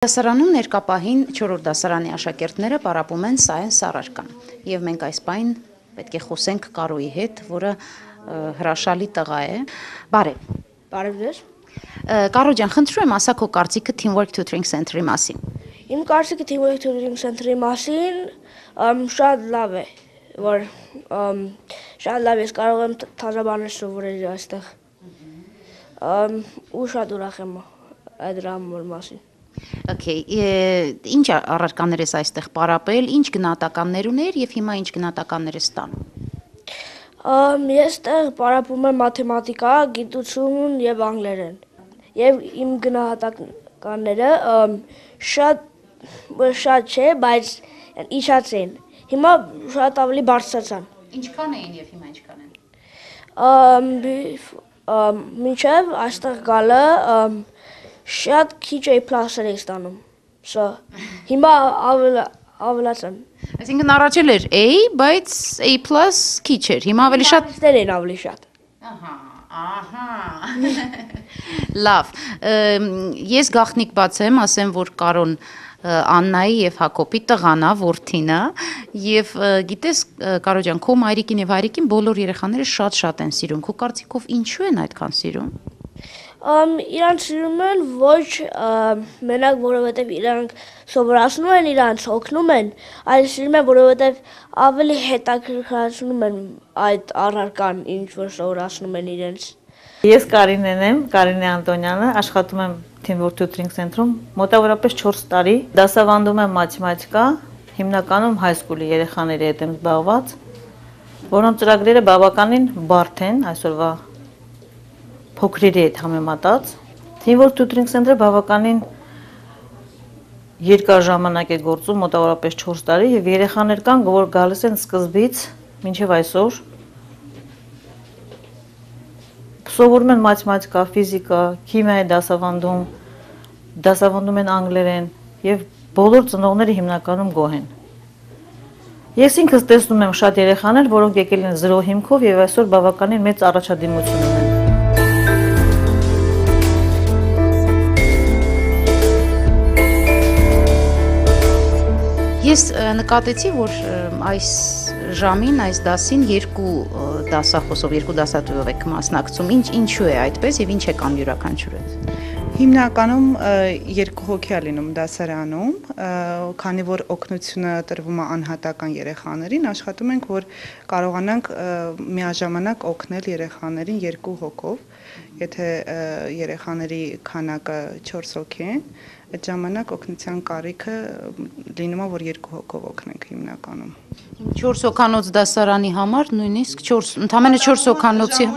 Դասարանում ներկապահին 4-րդ դասարանի աշակերտները պարապում են Science առարկան եւ մենք այս պայն պետք է խոսենք Կարոյի հետ, որը հրաշալի տղա է։ Բարև։ Բարև ձեզ։ Կարո ջան, խնդրում եմ ասա քո կարծիքը Teamwork Tutoring Center-ի մասին։ Իմ կարծիքը Teamwork Tutoring Center-ի մասին շատ լավ է, որ շատ լավ ես կարող եմ թազա բաներ սովորել այստեղ։ Ու շատ ուրախ եմ այդ դրա մասին։ Okay, ինչ առարկաներ ես այստեղ պարապել, ինչ գնահատականներ ուներ եւ հիմա ինչ գնահատականներ ես ստանում։ Ես այստեղ պարապում եմ մաթեմատիկա, գիտություն եւ անգլերեն։ Եվ իմ գնահատականները շատ չէ, բայց իջացին։ Հիմա շատ ավելի բարձրացան։ Ինչքան էին եւ հիմա ինչքան են։ Մինչև այստեղ գալը շատ քիչ A+-եր էի ստանում, հիմա ավելացան։ Այսինքն առաջել էր A, բայց A+ քիչ էր, հիմա ավելի շատ։ Են ավելի շատ։ Ահա։ Լավ, ես գաղտնիք բացեմ, ասեմ, որ Կարոն Աննայի եւ Հակոբի տղան է, որդին է, եւ գիտես, Կարո ջան, քո մայրիկին եւ հայրիկին բոլոր երեխաները շատ են սիրում։ Քո կարծիքով ինչու են այդքան սիրում։ Իրանք սիրում են ոչ մենակ որովհետև իրանք սովորացնում են, իրանք օգնում են, այլ սիրում են, որովհետև ավելի հետաքրքրացնում են այդ առարկան, ինչ որ սովորացնում են իրենց։ Ես Կարինեն եմ, Կարինե Անտոնյանը, աշխատում եմ Teamwork Tutoring Center-ում մոտավորապես 4 տարի, դասավանդում եմ մաթեմատիկա, հիմնականում high school-ի երեխաների հետ եմ զբաղված, որոնց ծրագրերը բավականին բարդ են այսօրվա փոքրերի հետ համեմատած։ Teamwork Tutoring Center-ը բավականին երկար ժամանակ է գործում, մոտավորապես 4 տարի, եւ երեխաներ կան, որ գալիս են սկզբից մինչև այսօր։ Սովորում են մաթեմատիկա, ֆիզիկա, քիմիա դասավանդում են անգլերեն եւ բոլոր ծնողները հիմնականում գոհ են։ Ես ինքս տեսնում եմ շատ երեխաներ, որոնք եկել են 0 հիմքով եւ այսօր բավականին մեծ առաջադիմություն ունեն։ Ես նկատեցի, որ այս ժամին, այս դասին երկու դասախոսով, երկու դասատուով եք մասնակցում, ինչու է այդպես եւ ինչ է կան յուրաքանչյուրից։ Հիմնականում երկու հոգի է լինում դասարանում, քանի որ օգնությունը տրվում է անհատական երեխաներին, աշխատում ենք, որ կարողանանք միաժամանակ օգնել երեխաներին երկու հոգով, եթե երեխաների քանակը 4 հոգի են, այդ ժամանակ օգնության կարիքը լինում է, որ երկու հոգով օգնենք հիմնականում։ 4 հոգանոց դասարանի համար նույնիսկ ընդամենը 4 հոգանոցի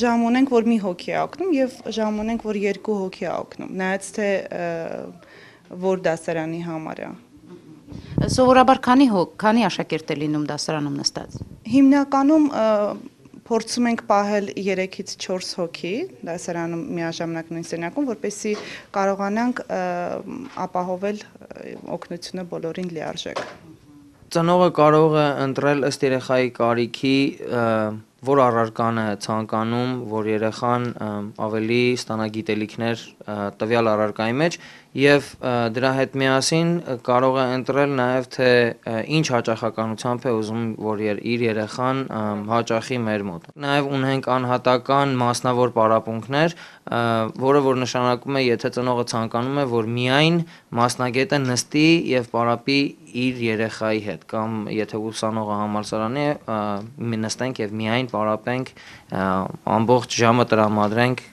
ժամ ունենք, որ մի հոգի է օգնում եւ ժամ ունենք, որ երկու հոգի է օգնում, նայած թե որ դասարանի համար է։ Սովորաբար քանի աշակերտ է լինում դասարանում նստած։ Հիմնականում փորձում ենք պահել 3-ից 4 հոգի դասարանում միաժամանակ նույն սենյակում, որպեսզի կարողանանք ապահովել օգնությունը բոլորին լիարժեք։ Ծնողը կարող է ընտրել ըստ երեխայի կարիքի, որ առարկան է ցանկանում, որ երեխան ավելի ստանա գիտելիքներ տվյալ առարկայի մեջ եւ դրա հետ միասին կարող է ընտրել նաեւ թե ինչ հաճախականությամբ է ուզում, որ իր երեխան հաճախի մեր մոտ։ Նաեւ ունենք անհատական մասնավոր պարապմունքներ, որը որ նշանակում է, եթե ծնողը ցանկանում է, որ միայն մասնագետը նստի եւ պարապի իր երեխայի հետ, կամ եթե ուսանողը համալսարանի է, նստենք եւ միայն պարապենք ամբողջ ժամը տրամադրենք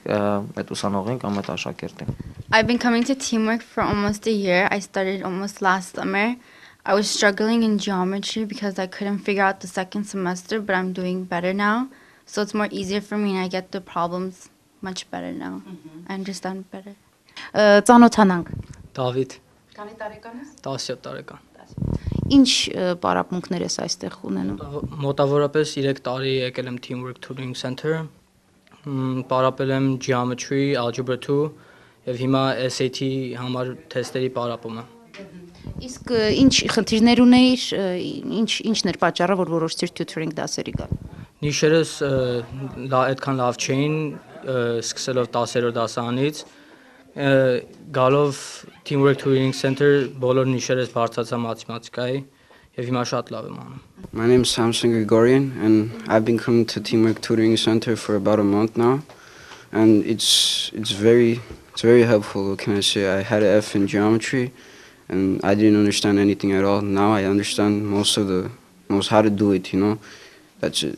այդ ուսանողին կամ այդ աշակերտին։ I've been coming to Teamwork for almost a year. I started almost last summer. I was struggling in geometry because I couldn't figure out the second semester, but I'm doing better now. So it's more easier for me and I get the problems much better now. I understand better. Ծանոթանանք։ Դավիթ։ Քանի տարեկան ես։ 17 տարեկան։ Ինչ պարապմունքներ ես այստեղ ունենում։ Մոտավորապես 3 տարի եկել եմ Teamwork Tutoring Center, պարապել եմ Geometry, Algebra 2 եւ հիմա SAT համար թեստերի պարապում եմ։ Իսկ ինչ խնդիրներ ունեիր, ինչն էր պատճառը, որ որոշեցիր tutoring դասերի գալ։ Նիշերս այդքան լավ չէին, սկսելով 10-րդ դասարանից, գալով Teamwork Tutoring Center բոլոր նիշերս բարձրացա մաթեմատիկայի եւ հիմա շատ լավ եմ անում։ My name is Samson Grigorian and I've been coming to Teamwork Tutoring Center for about a month now, and it's very helpful. What can I say? I had an F in geometry and I didn't understand anything at all. Now I understand most how to do it, you know. That's it.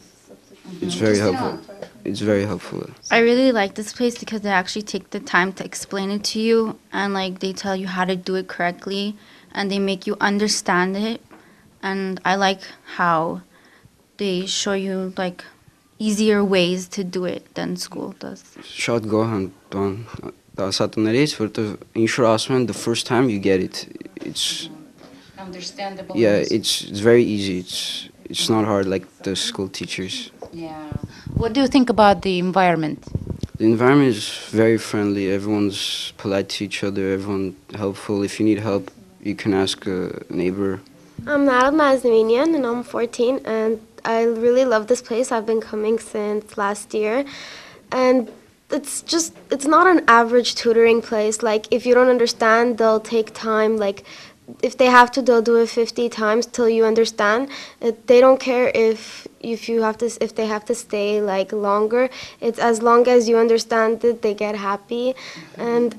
It's very helpful. It's very helpful. I really like this place because they actually take the time to explain it to you, and like they tell you how to do it correctly and they make you understand it. And I like how they show you like easier ways to do it than school does. Շատ գոհ եմ դասատուներից, որտեղ ինչ որ ասում են, the first time you get it, it's Understandable. yeah, it's very easy. It's not hard like the school teachers. Yeah. What do you think about the environment? The environment is very friendly. Everyone's polite to each other. Everyone helpful. If you need help, you can ask a neighbor. I'm Nara Mazdaminian and I'm 14, and I really love this place. I've been coming since last year, and it's not an average tutoring place. Like if you don't understand, they'll take time. Like if they have to, they'll do it 50 times till you understand. They don't care if they have to stay like longer. It's as long as you understand it, they get happy, and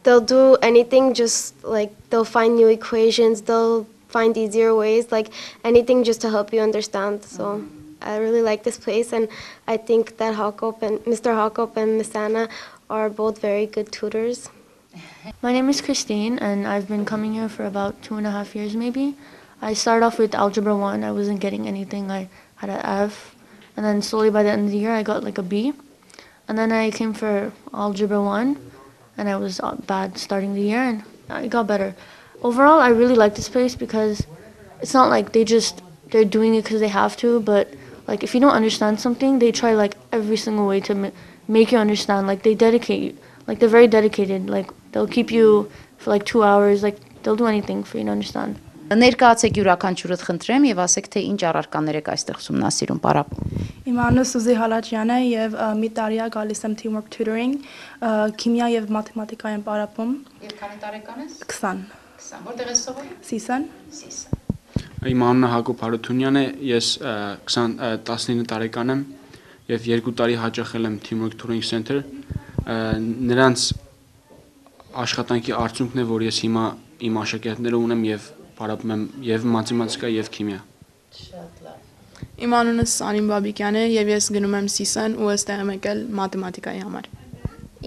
they'll do anything, just like they'll find new equations, they'll find easier ways, like anything just to help you understand. So I really like this place, and I think that Mr. Hakop and Miss Anna are both very good tutors. My name is Christine, and I've been coming here for about 2.5 years maybe. I started off with Algebra 1. I wasn't getting anything. I had an F, and then slowly by the end of the year I got like a B. And then I came for Algebra 1, and I was bad starting the year, and I got better. Overall, I really like this place because it's not like they're doing it because they have to, but like if you don't understand something, they try like every single way to make you understand. Like they dedicate you, like they're very dedicated. Like they'll keep you for like 2 hours, like they'll do anything for you to understand. Ներկայացեք յուրաքանչյուրդ խնդրեմ եւ ասեք թե ինչ առարկաներ եք այստեղ ուսումնասիրում, պարապ։ Իմ անունը Սուզի Հալաջյանն է եւ մի տարի է գալիս եմ Teamwork Tutoring, քիմիա եւ մաթեմատիկա եմ պարապում։ Եվ քանի տարեկան ես? 20։ 20։ Որտեղ ես սովորում։ Սիսան։ Իմ անունը Հակոբ Հարությունյանն է, ես 19 տարեկան եմ եւ 2 տարի հաճախել եմ Teamwork Tutoring Center։ Նրանց աշխատանքի արդյունքն է, որ ես հիմա իմ աշակերտները ունեմ եւ պարապում եմ եւ մաթեմատիկա եւ քիմիա։ Շատ լավ։ Իմ անունը Սանիմ Բաբիկյանն է եւ ես գնում եմ Սիսան ու այստեղ եմ եկել մաթեմատիկայի համար։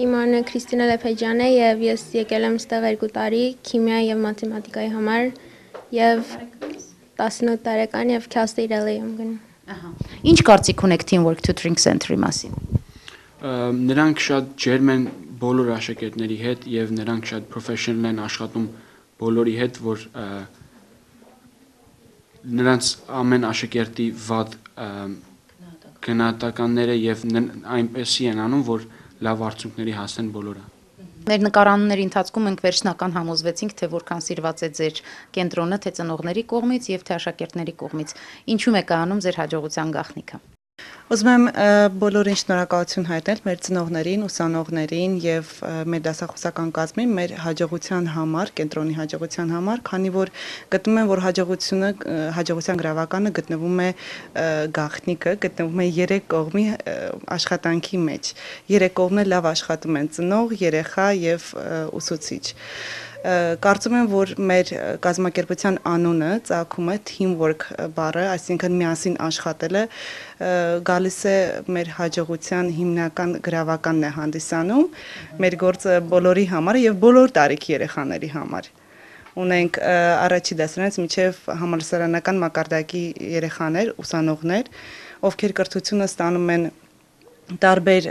Իմ անունը Քրիստինա Լեփեջյանն է եւ ես եկել եմ այստեղ 2 տարի քիմիա եւ մաթեմատիկայի համար եւ 18 տարեկան եւ Cal State LA եմ գնում։ Ահա։ Ինչ կարծիք ունեք Teamwork Tutoring Center-ի մասին։ Նրանք շատ ջերմ են բոլոր աշակերտների հետ եւ նրանք շատ professional են աշխատում բոլորի հետ, որ նրանց ամեն աշակերտի վատ գնահատականները եւ այնպեսի են անում, որ լավ արդյունքների հասնեն բոլորը։ Մեր նկարանների ընթացքում մենք վերջնական համոզվեցինք, թե որքան սիրված է ձեր կենտրոնը, թե ծնողների կողմից եւ թե աշակերտների կողմից։ Ինչու՞մ եք անում ձեր հաջողության գաղտնիքը։ Ուզում եմ բոլորին շնորհակալություն հայտնել մեր ծնողներին, ուսանողներին եւ մեր դասախոսական կազմին մեր հաջողության համար, կենտրոնի հաջողության համար, քանի որ գտնում եմ, որ հաջողության գրավականը գտնվում է գաղտնիքը, գտնվում է 3 կողմի աշխատանքի մեջ։ 3 կողմն լավ աշխատում են՝ ծնող, երեխա եւ ուսուցիչ։ Կարծում եմ, որ մեր կազմակերպության անունը ծագում է teamwork բառը, այսինքն միասին աշխատելը գալիս է մեր հաջողության հիմնական գրավականն է հանդիսանում մեր գործը բոլորի համար եւ բոլոր տարիքի երեխաների համար։ Ունենք առաջի դասարանից մինչև համալսարանական մակարդակի երեխաներ, ուսանողներ, ովքեր կրթությունը ստանում են տարբեր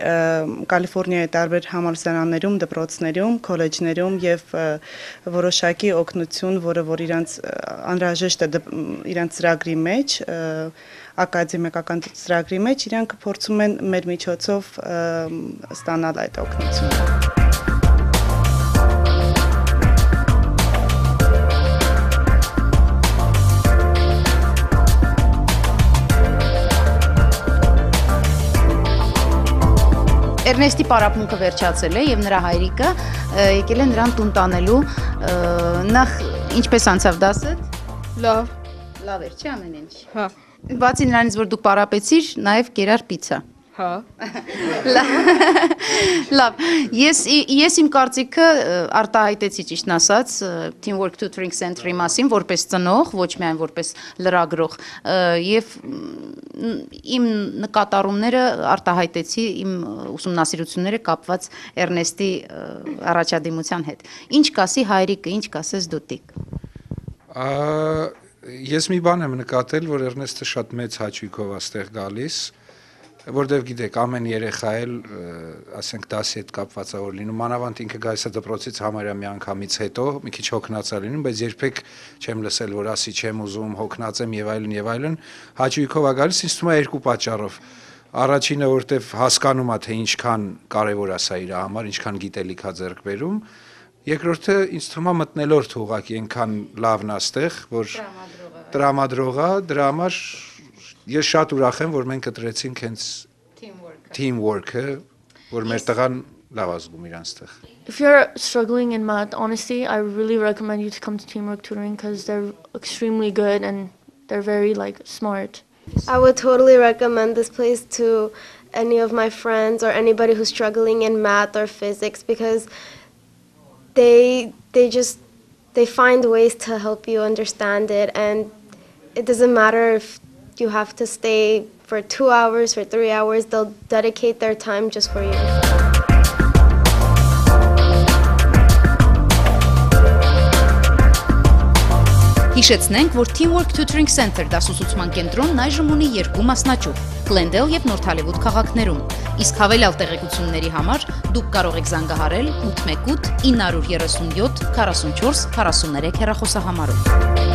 Կալիֆոռնիայի տարբեր համալսարաններում, դպրոցներում, քոլեջներում եւ որոշակի օգնություն, որ իրանց անհրաժեշտ է իրանց ծրագրի մեջ, ակադեմիական ծրագրի մեջ, իրանք փորձում են մեր միջոցով ստանալ այդ օգնությունը։ Էրնեստի պարապմունքը վերջացել է եւ նրա հայրիկը եկել է նրան տուն տանելու նախ ինչպես անցավ դասը Լավ լավ էր չի ամեն ինչ Հա Բացի նրանից որ դուք պարապեցիր նաեւ կերար պիցա Հա Լավ ես իմ կարծիքը արտահայտեցի ճիշտ ասած Teamwork Tutoring Center-ի մասին որպես ծնող ոչ միայն որպես լրագրող եւ իմ նկատառումները արտահայտեցի իմ ուսումնասիրությունները կապված Էրնեստի առաջադիմության հետ ինչ կասի հայրիկը ինչ կասես դուտիկ Ես մի բան եմ նկատել որ Էրնեստը շատ մեծ հաճույքով աստեղ գալիս Որտեվ գիտեք, ամեն երեխա էլ, ասենք, դասի հետ կապված է որ լինում, մանավանդ ինքը գալիս է դպրոցից համարյա մի անգամից հետո, մի քիչ հոգնած է լինում, բայց երբեք չեմ լսել, որ ասի չեմ ուզում, հոգնած եմ եւ այլն, հաճույքով է գալիս, ինձ թվում է երկու պատճառով։ Առաջինը, որտեվ հասկանում է, թե ինչքան կարեւոր է սա իր համար, ինչքան գիտելիք է ձեռք բերում, երկրորդը ինձ թվում է մտնելորդ ուղղակի այնքան լավն է ստեղ, որ տրամադրող է, դրա համար Ես շատ ուրախ եմ, որ մենք կտրեցինք հենց teamwork-ը, որ մեր տղան լավ ազգում իրանց տեղ։ If you're struggling in math, honestly, I really recommend you to come to Teamwork Tutoring because they're extremely good and they're very smart. I would totally recommend this place to any of my friends or anybody who's struggling in math or physics because they find ways to help you understand it and it doesn't matter if you have to stay for 2 hours, for 3 hours, they'll dedicate their time just for you. Հիշեցնենք, որ Teamwork Tutoring Center դասուսուցման կենտրոնն այժմ ունի 2 մասնաճյուղ՝ Glendale եւ North Hollywood քաղաքներում։ Իսկ հավելյալ տեղեկությունների համար դուք կարող եք զանգահարել 818 937 44 43 հեռախոսահամարով։